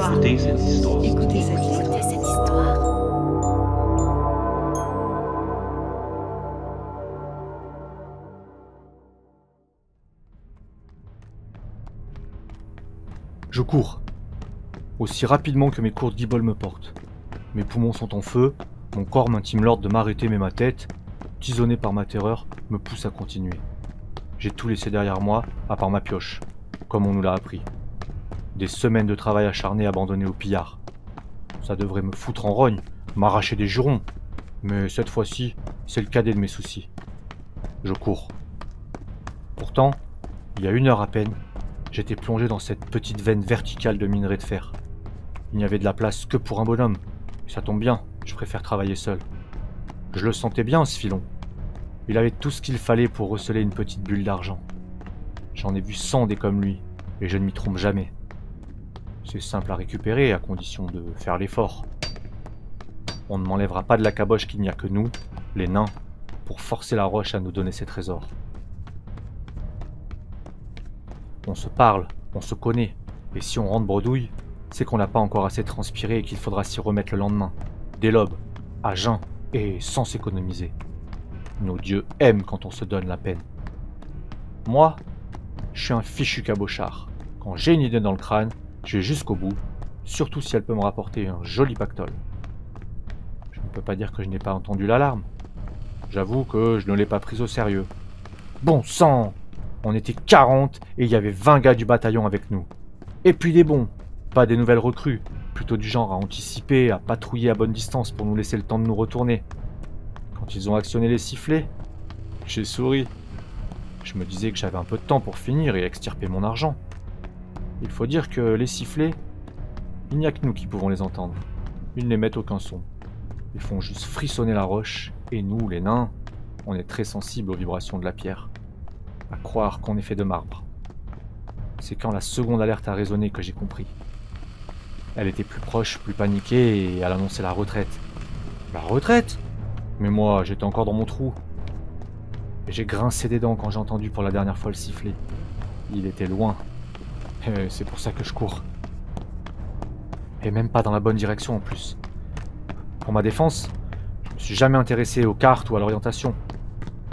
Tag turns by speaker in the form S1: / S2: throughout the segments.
S1: histoire.
S2: Écoutez cette histoire.
S1: Écoutez cette histoire.
S3: Je cours, aussi rapidement que mes courtes guiboles me portent. Mes poumons sont en feu, mon corps m'intime l'ordre de m'arrêter, mais ma tête, tisonnée par ma terreur, me pousse à continuer. J'ai tout laissé derrière moi, à part ma pioche, comme on nous l'a appris. Des semaines de travail acharné abandonné au pillard. Ça devrait me foutre en rogne, m'arracher des jurons, mais cette fois-ci, c'est le cadet de mes soucis. Je cours. Pourtant, il y a 1 heure à peine, j'étais plongé dans cette petite veine verticale de minerai de fer. Il n'y avait de la place que pour un bonhomme. Et ça tombe bien, je préfère travailler seul. Je le sentais bien, ce filon. Il avait tout ce qu'il fallait pour receler une petite bulle d'argent. J'en ai vu 100 des comme lui, et je ne m'y trompe jamais. C'est simple à récupérer, à condition de faire l'effort. On ne m'enlèvera pas de la caboche qu'il n'y a que nous, les nains, pour forcer la roche à nous donner ses trésors. On se parle, on se connaît, et si on rentre bredouille, c'est qu'on n'a pas encore assez transpiré et qu'il faudra s'y remettre le lendemain, dès l'aube, à jeun et sans s'économiser. Nos dieux aiment quand on se donne la peine. Moi, je suis un fichu cabochard. Quand j'ai une idée dans le crâne, je vais jusqu'au bout, surtout si elle peut me rapporter un joli pactole. Je ne peux pas dire que je n'ai pas entendu l'alarme. J'avoue que je ne l'ai pas prise au sérieux. Bon sang! On était 40 et il y avait 20 gars du bataillon avec nous. Et puis des bons, pas des nouvelles recrues, plutôt du genre à anticiper, à patrouiller à bonne distance pour nous laisser le temps de nous retourner. Quand ils ont actionné les sifflets, j'ai souri. Je me disais que j'avais un peu de temps pour finir et extirper mon argent. Il faut dire que les sifflets, il n'y a que nous qui pouvons les entendre. Ils n'émettent aucun son. Ils font juste frissonner la roche, et nous, les nains, on est très sensibles aux vibrations de la pierre. À croire qu'on est fait de marbre. C'est quand la seconde alerte a résonné que j'ai compris. Elle était plus proche, plus paniquée, et elle annonçait la retraite. La retraite ? Mais moi, j'étais encore dans mon trou. Et j'ai grincé des dents quand j'ai entendu pour la dernière fois le sifflet. Il était loin. Et c'est pour ça que je cours. Et même pas dans la bonne direction en plus. Pour ma défense, je me suis jamais intéressé aux cartes ou à l'orientation.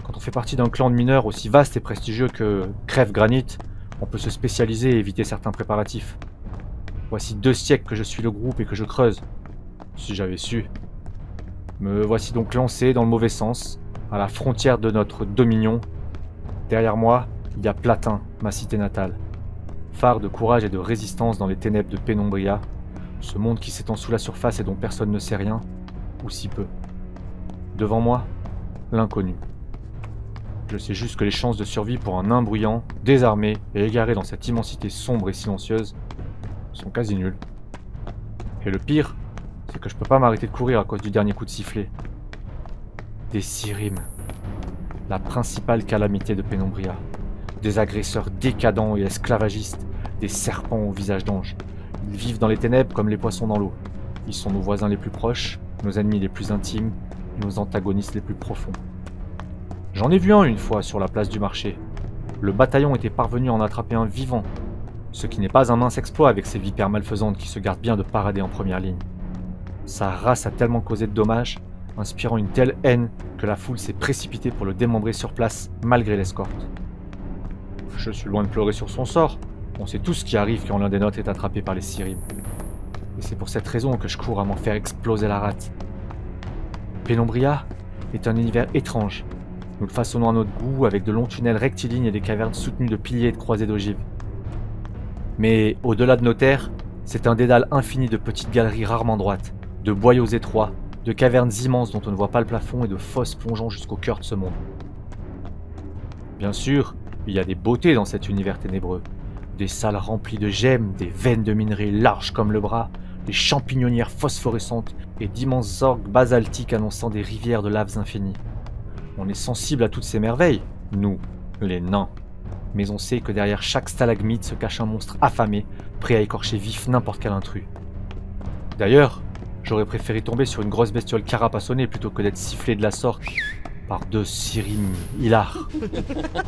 S3: Quand on fait partie d'un clan de mineurs aussi vaste et prestigieux que Crève Granit, on peut se spécialiser et éviter certains préparatifs. Voici 2 siècles que je suis le groupe et que je creuse. Si j'avais su. Me voici donc lancé dans le mauvais sens, à la frontière de notre dominion. Derrière moi, il y a Platin, ma cité natale. Phare de courage et de résistance dans les ténèbres de Pénombria, ce monde qui s'étend sous la surface et dont personne ne sait rien, ou si peu. Devant moi, l'inconnu. Je sais juste que les chances de survie pour un nain bruyant, désarmé et égaré dans cette immensité sombre et silencieuse sont quasi nulles. Et le pire, c'est que je peux pas m'arrêter de courir à cause du dernier coup de sifflet. Des Sirim, la principale calamité de Pénombria. Des agresseurs décadents et esclavagistes, des serpents au visage d'ange. Ils vivent dans les ténèbres comme les poissons dans l'eau. Ils sont nos voisins les plus proches, nos ennemis les plus intimes, nos antagonistes les plus profonds. J'en ai vu un une fois sur la place du marché. Le bataillon était parvenu à en attraper un vivant, ce qui n'est pas un mince exploit avec ces vipères malfaisantes qui se gardent bien de parader en première ligne. Sa race a tellement causé de dommages, inspirant une telle haine que la foule s'est précipitée pour le démembrer sur place, malgré l'escorte. Je suis loin de pleurer sur son sort, on sait tout ce qui arrive quand l'un des nôtres est attrapé par les Sirim. Et c'est pour cette raison que je cours à m'en faire exploser la rate. Pénombria est un univers étrange. Nous le façonnons à notre goût avec de longs tunnels rectilignes et des cavernes soutenues de piliers et de croisées d'ogives. Mais au-delà de nos terres, c'est un dédale infini de petites galeries rarement droites, de boyaux étroits, de cavernes immenses dont on ne voit pas le plafond et de fosses plongeant jusqu'au cœur de ce monde. Bien sûr, il y a des beautés dans cet univers ténébreux. Des salles remplies de gemmes, des veines de minerais larges comme le bras, des champignonnières phosphorescentes et d'immenses orgues basaltiques annonçant des rivières de laves infinies. On est sensible à toutes ces merveilles, nous, les nains. Mais on sait que derrière chaque stalagmite se cache un monstre affamé, prêt à écorcher vif n'importe quel intrus. D'ailleurs, j'aurais préféré tomber sur une grosse bestiole carapassonnée plutôt que d'être sifflé de la sorte par 2 Sirim hilars.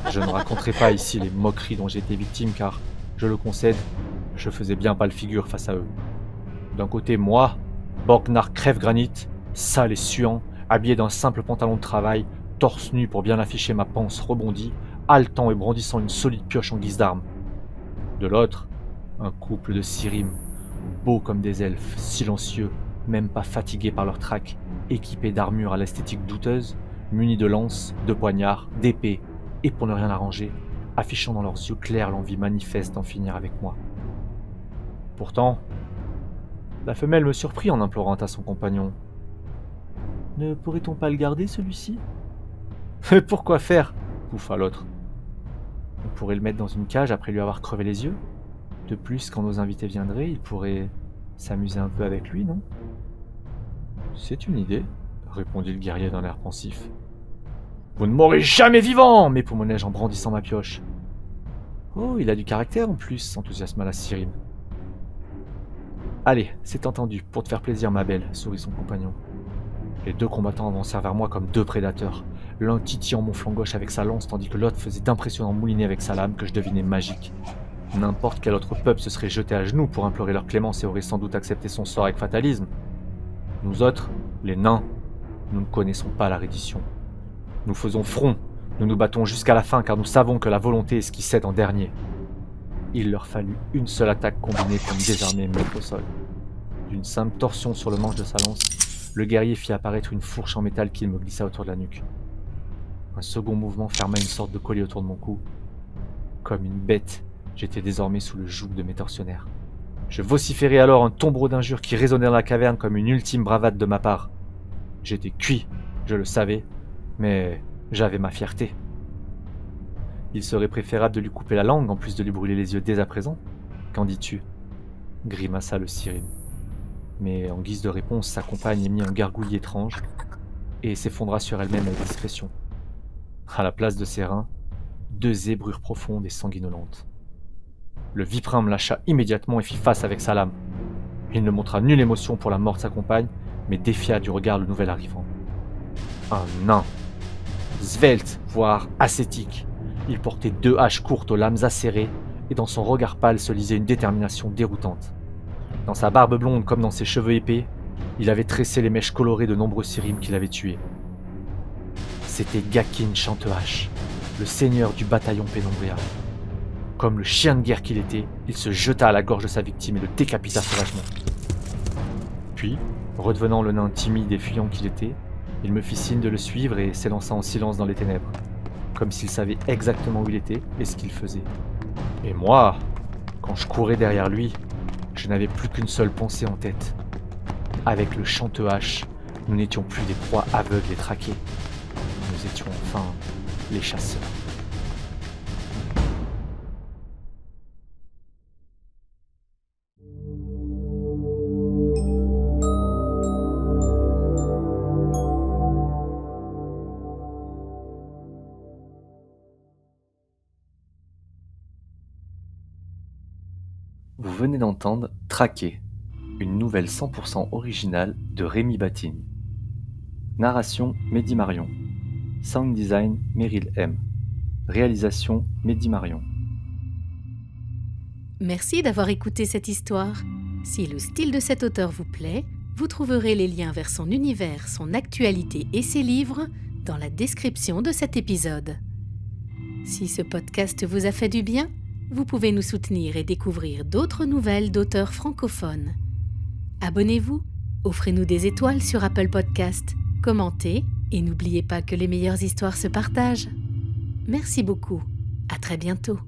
S3: Je ne raconterai pas ici les moqueries dont j'ai été victime car, je le concède, je faisais bien pas le figure face à eux. D'un côté, moi, Borgnar crève-granit, sale et suant, habillé d'un simple pantalon de travail, torse nu pour bien afficher ma panse rebondie, haletant et brandissant une solide pioche en guise d'arme. De l'autre, un couple de Sirim, beaux comme des elfes, silencieux, même pas fatigués par leur trac, équipés d'armures à l'esthétique douteuse, munis de lances, de poignards, d'épées, et pour ne rien arranger, affichant dans leurs yeux clairs l'envie manifeste d'en finir avec moi. Pourtant, la femelle me surprit en implorant à son compagnon. « Ne pourrait-on pas le garder, celui-ci ?»« Mais pourquoi faire ?» pouffa l'autre. « On pourrait le mettre dans une cage après lui avoir crevé les yeux. De plus, quand nos invités viendraient, ils pourraient s'amuser un peu avec lui, non ?»« C'est une idée, » répondit le guerrier d'un air pensif. « Vous ne mourrez jamais vivant !» m'époumonnai-je en brandissant ma pioche. « Oh, il a du caractère en plus !» s'enthousiasma la Sirim. « Allez, c'est entendu, pour te faire plaisir, ma belle !» sourit son compagnon. Les deux combattants avancèrent vers moi comme deux prédateurs, l'un titillant mon flanc gauche avec sa lance tandis que l'autre faisait d'impressionnants moulinets avec sa lame que je devinais magique. N'importe quel autre peuple se serait jeté à genoux pour implorer leur clémence et aurait sans doute accepté son sort avec fatalisme. Nous autres, les nains, nous ne connaissons pas la reddition. Nous faisons front, nous nous battons jusqu'à la fin car nous savons que la volonté est ce qui cède en dernier. Il leur fallut une seule attaque combinée pour me désarmer et me mettre au sol. D'une simple torsion sur le manche de sa lance, le guerrier fit apparaître une fourche en métal qu'il me glissa autour de la nuque. Un second mouvement ferma une sorte de collier autour de mon cou. Comme une bête, j'étais désormais sous le joug de mes tortionnaires. Je vociférai alors un tombereau d'injures qui résonnait dans la caverne comme une ultime bravade de ma part. J'étais cuit, je le savais, mais j'avais ma fierté. Il serait préférable de lui couper la langue en plus de lui brûler les yeux dès à présent. Qu'en dis-tu ? Grimaça le Sirim. Mais en guise de réponse, sa compagne émit un gargouillis étrange et s'effondra sur elle-même avec discrétion. À la place de ses reins, deux zébrures profondes et sanguinolentes. Le viprin me lâcha immédiatement et fit face avec sa lame. Il ne montra nulle émotion pour la mort de sa compagne, mais défia du regard le nouvel arrivant. Un nain, svelte, voire ascétique. Il portait deux haches courtes aux lames acérées, et dans son regard pâle se lisait une détermination déroutante. Dans sa barbe blonde comme dans ses cheveux épais, il avait tressé les mèches colorées de nombreux Sirim qu'il avait tués. C'était Gakin Chantehache, le seigneur du bataillon Pénombria. Comme le chien de guerre qu'il était, il se jeta à la gorge de sa victime et le décapita sauvagement. Puis, redevenant le nain timide et fuyant qu'il était, il me fit signe de le suivre et s'élança en silence dans les ténèbres, comme s'il savait exactement où il était et ce qu'il faisait. Et moi, quand je courais derrière lui, je n'avais plus qu'une seule pensée en tête. Avec le Chantehache, nous n'étions plus des proies aveugles et traquées. Nous étions enfin les chasseurs. Vous venez d'entendre Traqué, une nouvelle 100% originale de Rémi Batigny. Narration Mehdi Marion. Sound design Meryl M. Réalisation Mehdi Marion.
S1: Merci d'avoir écouté cette histoire. Si le style de cet auteur vous plaît, vous trouverez les liens vers son univers, son actualité et ses livres dans la description de cet épisode. Si ce podcast vous a fait du bien, vous pouvez nous soutenir et découvrir d'autres nouvelles d'auteurs francophones. Abonnez-vous, offrez-nous des étoiles sur Apple Podcast, commentez et n'oubliez pas que les meilleures histoires se partagent. Merci beaucoup, à très bientôt.